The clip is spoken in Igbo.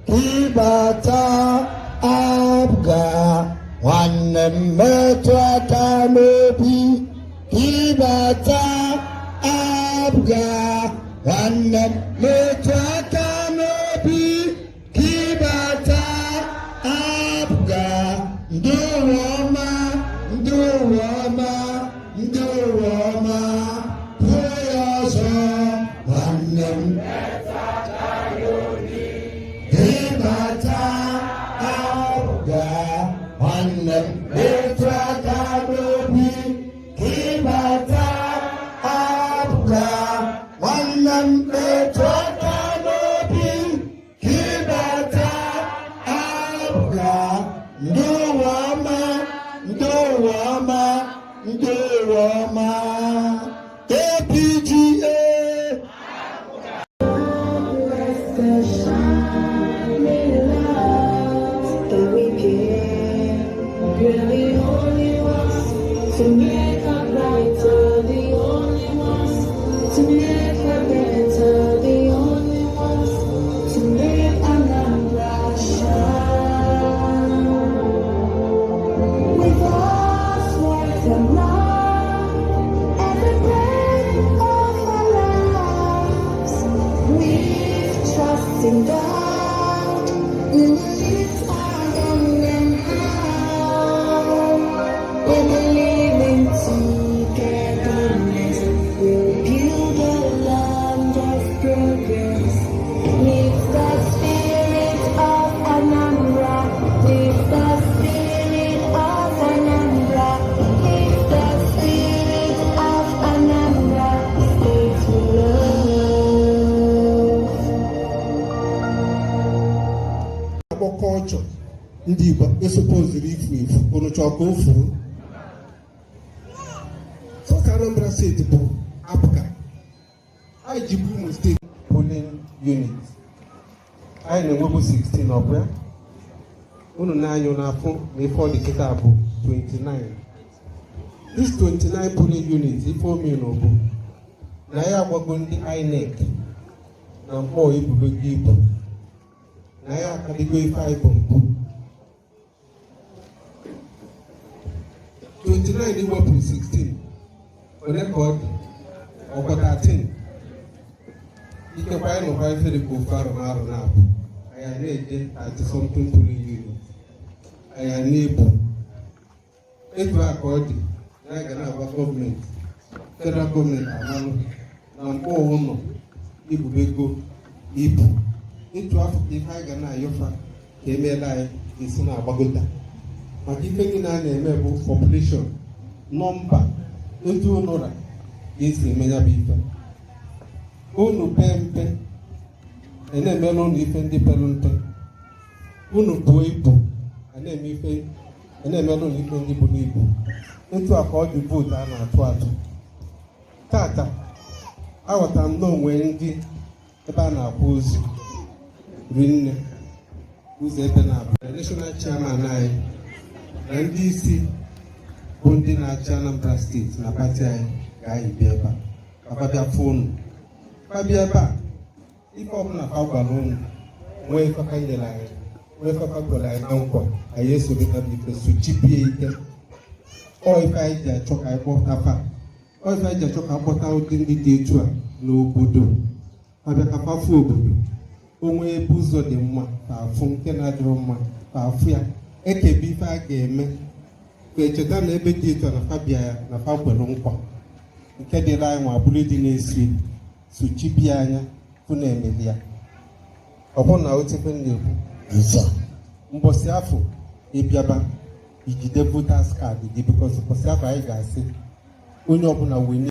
Kibata APGA Nwanne metụ aka n'obi Kibata APGA Nwanne metụ aka n'obi Kibata APGA ndị ọma ndị ọma ndị ọma pụọ ya ọzọ nwanne m Kibata APGA nwanne m metụ aka n'obi Kibata APGA nwanne m metụ aka n'obi Kibata APGA ndị ọma ndị ọma ndị ọma APGA We're the only ones to make our brighter, the only ones to make her better, the only ones to make Anambra shine. With us, worth and love, every breath of our lives, with trust in God, we will lift our young and high. We believe in togetherness. We'll build a land of progress. With the spirit of Anambra, with the spirit of Anambra, with the spirit of Anambra, State we love. Culture ndị Igbo esopoziri ifu efu ụnụcha ọka ofuru sọka Anambra State bụ APGA anyị ji bụ Imo State polling unit anyị na-enwebu 16 ọbụla unu na-anyụ n'afọ na ife ọdịkịta bụ 29. This 29 polling unit ife omenu bụ na ya agbago ndị INEC na Nkpor Igbo na ya akadigo ife anyị bụ mpụ 29 iwepụ 16 ole ka ọ dị ọkwa 13 ikekwa anyị nọkwa ifere ka ofe arụ na-abụ anyị na-eje 30 something polling unit anyị na-ebu etu a ka ọ dị na anyị ga na-agba gọọmenti federal gọọmenti amalụ na Nkpor Uno ibubego ibu ịtụ afọ ka ife anyị ga na-ayọfa ka emeela anyị esi na-agbagota maka ife gị na a na-eme bụ population nọmba etu ụnụra ga-esi eme ya bụ ife unu pee mpe na-emela ụnụ ife ndị pere mpe unu buo ibu na-emela ụnụ ife ndị buru ibu etu a ka ọ dị vootu a na-atụ atụ tata aghọtara m na onwe ndị ebe a na-akwa ozu rinne ụzọ ebe na-abụ national chairman anyị na ndị isi bụ ndị na-achị Anambra State na pati anyị ga-anyị bịa ebe a babịa fonu babịa ebe a ife ọbụla fa gwara ụnụ nwee ifefa nyere anyị nwee ifefa gwara anyị na nkwa anyị esoro ebe ife sochipie ike ọ ife anyị ji achọ ka anyị kpọta fa ọ ife anyị ji achọ ka akpọta ụdị ndị dị etu a n'obodo babịa ka fafu obodo onwe ebe ụzọ dị mma ka afụ nke na-adịrọ mma ka afụ ya ekebe ife a ga-eme ka echeta na ebe dị etu na fabia ya na fa kwere nkwa nke dịrị anyị nwa bụrụ dị na-esi sochibia anya fụ na emeli ya ọ bụrụ na otefe na-ekwu mbọsị afọ ịbịaba ijide voters card gị bikọs mbọsị afọ anyị ga-asị onye ọbụla wee